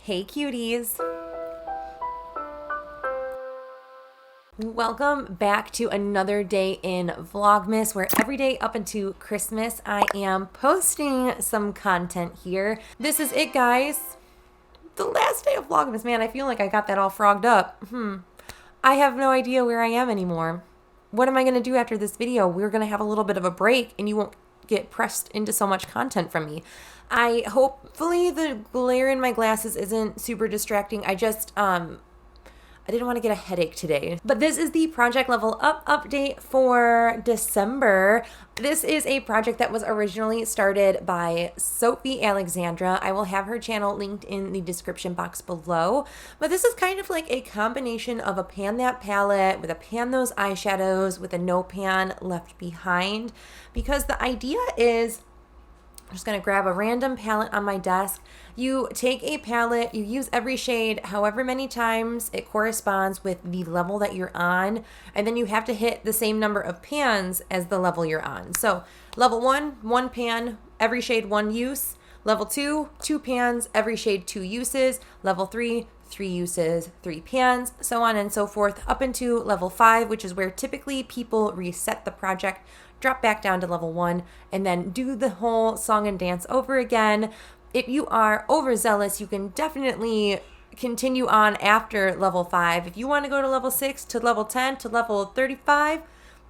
Hey cuties! Welcome back to another day in Vlogmas, where every day up into Christmas I am posting some content here. This is it, guys. The last day of Vlogmas. Man, I feel like I got that all frogged up. I have no idea where I am anymore. What am I going to do after this video? We're going to have a little bit of a break and you won't get pressed into so much content from me. Hopefully the glare in my glasses isn't super distracting. I didn't want to get a headache today. But this is the Project Level Up update for December. This is a project that was originally started by Sophie Alexandra. I will have her channel linked in the description box below. But this is kind of like a combination of a Pan That palette with a Pan Those eyeshadows with a no pan left behind. Because the idea is, I'm just going to grab a random palette on my desk. You take a palette, you use every shade however many times it corresponds with the level that you're on, and then you have to hit the same number of pans as the level you're on. So level 1, 1 pan, every shade 1 use. Level 2, 2 pans, every shade 2 uses. Level 3, 3 uses, 3 pans, so on and so forth, up into level 5, which is where typically people reset the project, drop back down to level 1, and then do the whole song and dance over again. If you are overzealous, you can definitely continue on after level 5. If you want to go to level 6 to level 10 to level 35,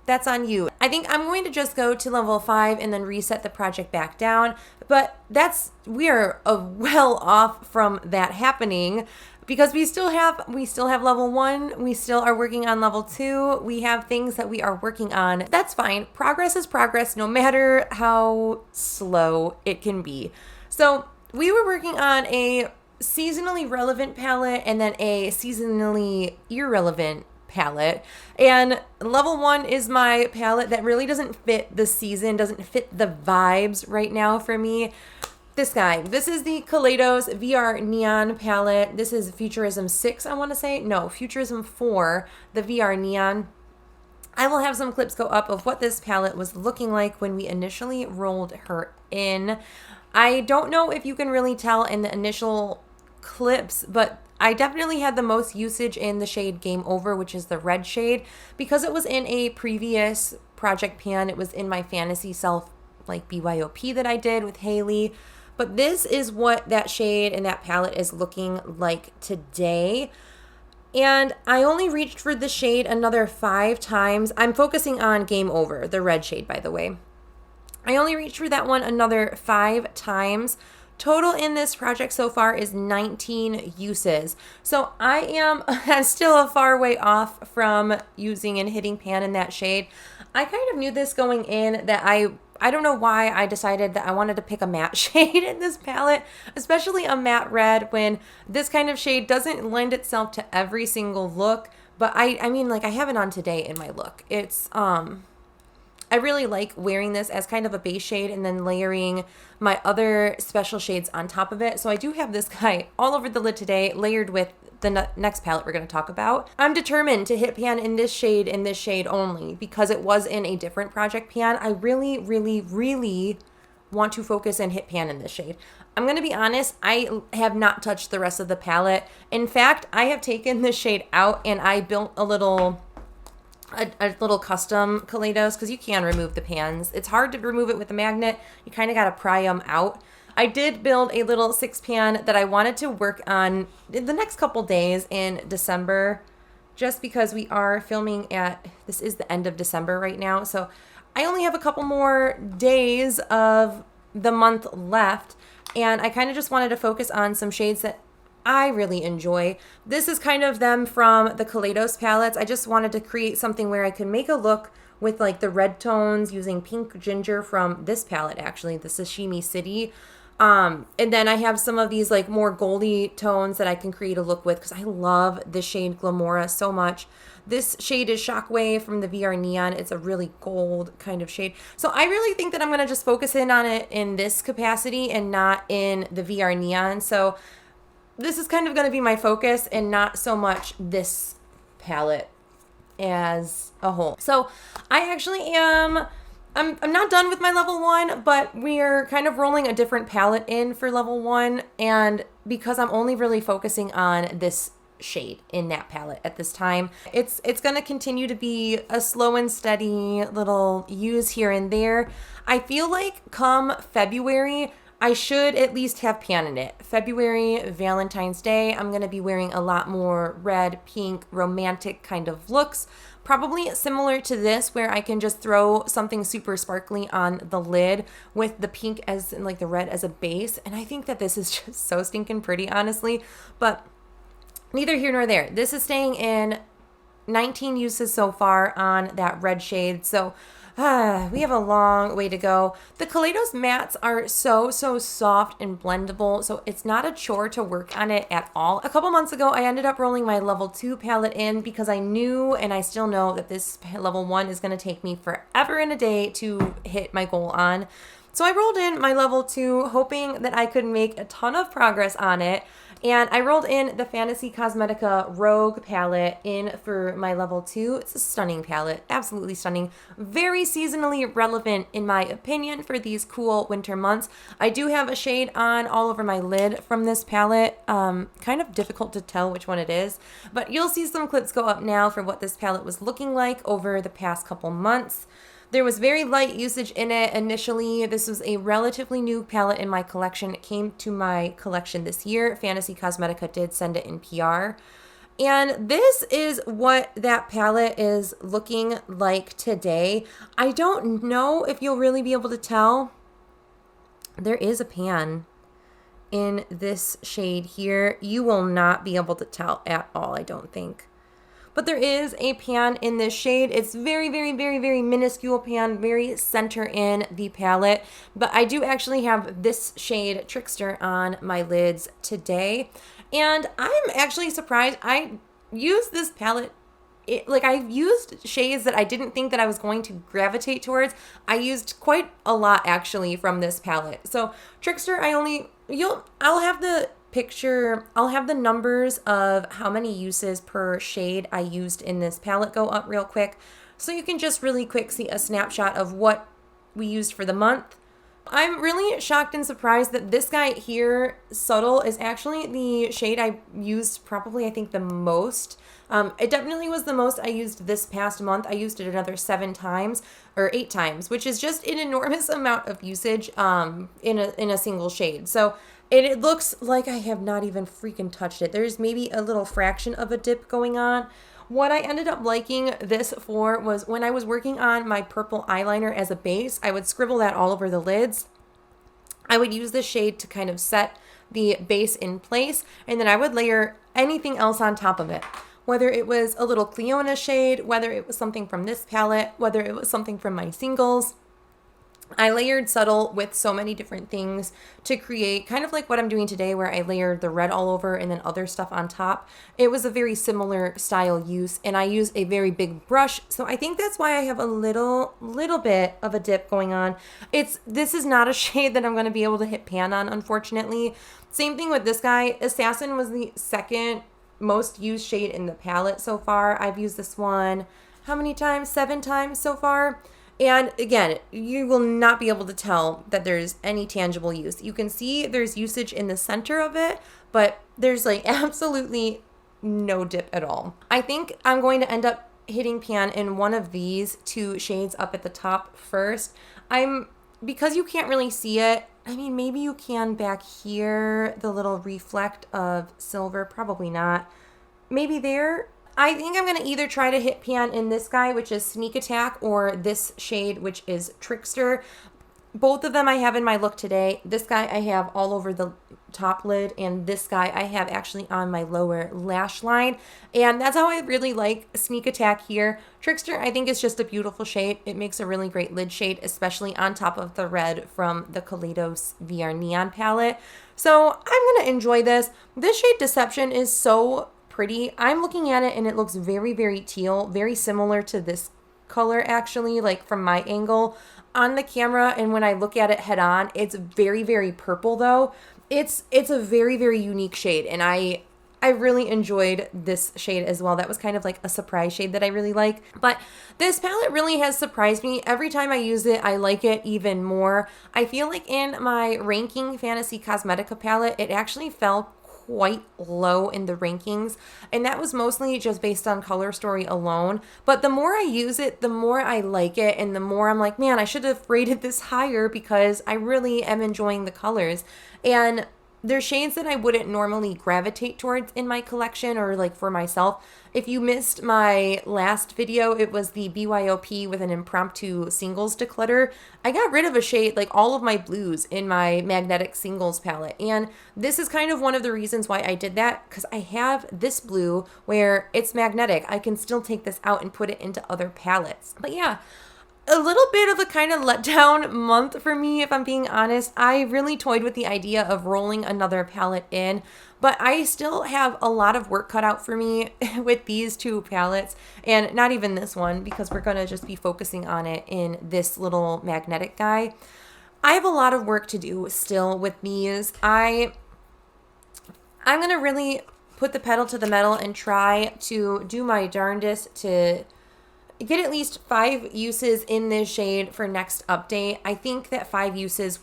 that's on you. I think I'm going to just go to level 5 and then reset the project back down, but we are well off from that happening. Because we still have level 1, we still are working on level 2, we have things that we are working on. That's fine. Progress is progress, no matter how slow it can be. So we were working on a seasonally relevant palette and then a seasonally irrelevant palette. And level 1 is my palette that really doesn't fit the season, doesn't fit the vibes right now for me. This guy. This is the Kaleidos VR Neon palette. This is Futurism 6, I want to say. No, Futurism 4, the VR Neon. I will have some clips go up of what this palette was looking like when we initially rolled her in. I don't know if you can really tell in the initial clips, but I definitely had the most usage in the shade Game Over, which is the red shade. Because it was in a previous project pan, it was in my fantasy self, like BYOP that I did with Haley. But this is what that shade and that palette is looking like today. And I only reached for the shade another 5 times. I'm focusing on Game Over, the red shade, by the way. I only reached for that one another 5 times. Total in this project so far is 19 uses. So I'm still a far way off from using and hitting pan in that shade. I kind of knew this going in that I don't know why I decided that I wanted to pick a matte shade in this palette, especially a matte red, when this kind of shade doesn't lend itself to every single look. But I mean, like, I have it on today in my look. It's, I really like wearing this as kind of a base shade and then layering my other special shades on top of it. So I do have this guy all over the lid today, layered with the next palette we're going to talk about. I'm determined to hit pan in this shade only because it was in a different project pan. I really, really, really want to focus and hit pan in this shade. I'm going to be honest, I have not touched the rest of the palette. In fact, I have taken this shade out and I built a little custom Kaleidos because you can remove the pans. It's hard to remove it with a magnet. You kind of got to pry them out. I did build a little 6 pan that I wanted to work on in the next couple days in December, just because we are filming this is the end of December right now. So I only have a couple more days of the month left, and I kind of just wanted to focus on some shades that I really enjoy. This is kind of them from the Kaleidos palettes. I just wanted to create something where I could make a look with like the red tones using Pink Ginger from this palette, actually, the Sashimi City. And then I have some of these like more goldy tones that I can create a look with because I love the shade Glamora so much. This shade is Shockwave from the VR Neon. It's a really gold kind of shade. So I really think that I'm going to just focus in on it in this capacity and not in the VR Neon. So this is kind of going to be my focus and not so much this palette as a whole. So I actually am I'm not done with my level 1, but we're kind of rolling a different palette in for level 1, and because I'm only really focusing on this shade in that palette at this time. It's going to continue to be a slow and steady little use here and there. I feel like come February, I should at least have pan in it. February, Valentine's Day, I'm going to be wearing a lot more red, pink, romantic kind of looks. Probably similar to this, where I can just throw something super sparkly on the lid with the pink as, and like the red as a base. And I think that this is just so stinking pretty, honestly. But neither here nor there. This is staying in 19 uses so far on that red shade. So we have a long way to go. The Kaleidos mattes are so soft and blendable, so it's not a chore to work on it at all. A couple months ago, I ended up rolling my level 2 palette in because I knew, and I still know, that this level 1 is going to take me forever and a day to hit my goal on. So I rolled in my level 2 hoping that I could make a ton of progress on it. And I rolled in the Fantasy Cosmetica Rogue palette in for my level 2. It's a stunning palette, absolutely stunning. Very seasonally relevant in my opinion for these cool winter months. I do have a shade on all over my lid from this palette. Kind of difficult to tell which one it is, but you'll see some clips go up now for what this palette was looking like over the past couple months. There was very light usage in it initially. This was a relatively new palette in my collection. It came to my collection this year. Fantasy Cosmetica did send it in PR. And this is what that palette is looking like today. I don't know if you'll really be able to tell. There is a pan in this shade here. You will not be able to tell at all, I don't think. But there is a pan in this shade. It's very minuscule pan, very center in the palette. But I do actually have this shade, Trickster, on my lids today. And I'm actually surprised. I used this palette, I've used shades that I didn't think that I was going to gravitate towards. I used quite a lot actually from this palette. So Trickster, I'll have the picture, I'll have the numbers of how many uses per shade I used in this palette go up real quick, so you can just really quick see a snapshot of what we used for the month. I'm really shocked and surprised that this guy here, Subtle, is actually the shade I used probably, I think, the most. It definitely was the most I used this past month. I used it another 7 times or 8 times, which is just an enormous amount of usage in a single shade. So it looks like I have not even freaking touched it. There's maybe a little fraction of a dip going on. What I ended up liking this for was when I was working on my purple eyeliner as a base, I would scribble that all over the lids. I would use this shade to kind of set the base in place, and then I would layer anything else on top of it. Whether it was a little Cleona shade, whether it was something from this palette, whether it was something from my singles. I layered Subtle with so many different things to create kind of like what I'm doing today, where I layered the red all over and then other stuff on top. It was a very similar style use, and I use a very big brush, so I think that's why I have a little bit of a dip going on. This is not a shade that I'm going to be able to hit pan on, unfortunately. Same thing with this guy. Assassin was the second most used shade in the palette so far. I've used this one how many times? 7 times so far. And again, you will not be able to tell that there's any tangible use. You can see there's usage in the center of it, but there's like absolutely no dip at all. I think I'm going to end up hitting pan in one of these 2 shades up at the top first. Because you can't really see it, I mean, maybe you can back here, the little reflect of silver, probably not. Maybe there. I think I'm going to either try to hit pan in this guy, which is Sneak Attack, or this shade, which is Trickster. Both of them I have in my look today. This guy I have all over the top lid, and this guy I have actually on my lower lash line. And that's how I really like Sneak Attack here. Trickster, I think, is just a beautiful shade. It makes a really great lid shade, especially on top of the red from the Kaleidos VR Neon palette. So I'm going to enjoy this. This shade Deception is so pretty. I'm looking at it and it looks very teal, very similar to this color actually, like from my angle on the camera, and when I look at it head on, it's very purple though. It's a very unique shade, and I I really enjoyed this shade as well. That was kind of like a surprise shade that I really like. But this palette really has surprised me. Every time I use it, I like it even more. I feel like in my ranking Fantasy Cosmetica palette, it actually fell quite low in the rankings, and that was mostly just based on color story alone. But the more I use it, the more I like it, and the more I'm like, man, I should have rated this higher because I really am enjoying the colors. And there's shades that I wouldn't normally gravitate towards in my collection or like for myself. If you missed my last video, it was the BYOP with an impromptu singles declutter. I got rid of a shade, like all of my blues in my magnetic singles palette. And this is kind of one of the reasons why I did that, because I have this blue where it's magnetic. I can still take this out and put it into other palettes. But yeah, a little bit of a kind of letdown month for me, if I'm being honest. I really toyed with the idea of rolling another palette in, but I still have a lot of work cut out for me with these two palettes, and not even this one, because we're going to just be focusing on it in this little magnetic guy. I have a lot of work to do still with these. I'm going to really put the pedal to the metal and try to do my darndest to get at least 5 uses in this shade for next update. I think that 5 uses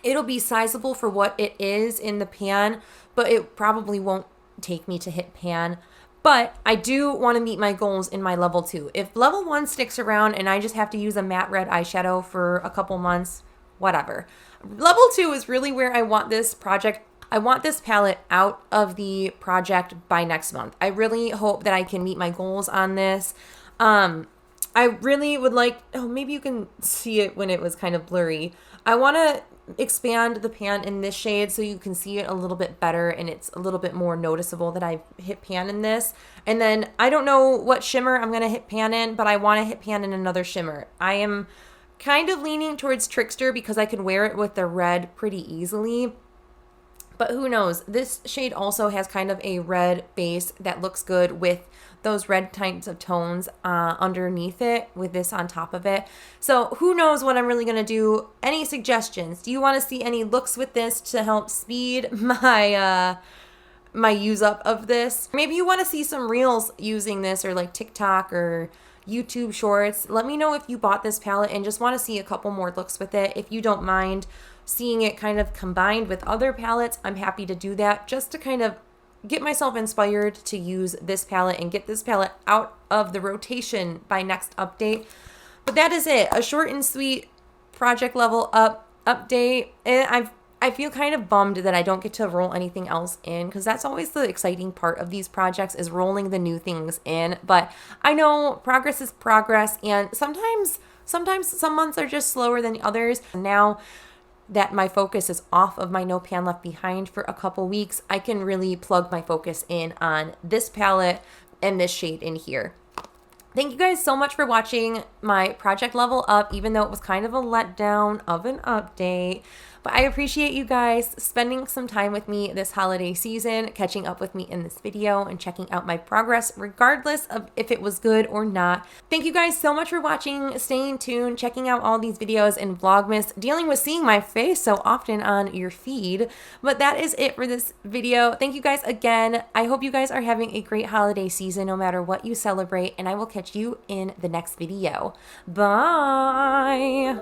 it'll be sizable for what it is in the pan, but it probably won't take me to hit pan. But I do want to meet my goals in my level 2. If level 1 sticks around and I just have to use a matte red eyeshadow for a couple months, whatever. Level 2 is really where I want this project. I want this palette out of the project by next month. I really hope that I can meet my goals on this. I really would like, maybe you can see it when it was kind of blurry. I want to expand the pan in this shade so you can see it a little bit better and it's a little bit more noticeable that I've hit pan in this. And then I don't know what shimmer I'm going to hit pan in, but I want to hit pan in another shimmer. I am kind of leaning towards Trickster because I can wear it with the red pretty easily. But who knows? This shade also has kind of a red base that looks good with those red types of tones underneath it, with this on top of it. So who knows what I'm really going to do. Any suggestions? Do you want to see any looks with this to help speed my my use up of this? Maybe you want to see some reels using this, or like TikTok or YouTube shorts. Let me know if you bought this palette and just want to see a couple more looks with it. If you don't mind seeing it kind of combined with other palettes, I'm happy to do that, just to kind of get myself inspired to use this palette and get this palette out of the rotation by next update. But that is it. A short and sweet project level up update. And I feel kind of bummed that I don't get to roll anything else in, because that's always the exciting part of these projects, is rolling the new things in. But I know progress is progress, and sometimes some months are just slower than others. Now that my focus is off of my No Pan Left Behind for a couple weeks, I can really plug my focus in on this palette and this shade in here. Thank you guys so much for watching my project level up, even though it was kind of a letdown of an update. But I appreciate you guys spending some time with me this holiday season, catching up with me in this video and checking out my progress, regardless of if it was good or not. Thank you guys so much for watching, staying tuned, checking out all these videos in Vlogmas, dealing with seeing my face so often on your feed. But that is it for this video. Thank you guys again. I hope you guys are having a great holiday season, no matter what you celebrate, and I will catch you in the next video. Bye!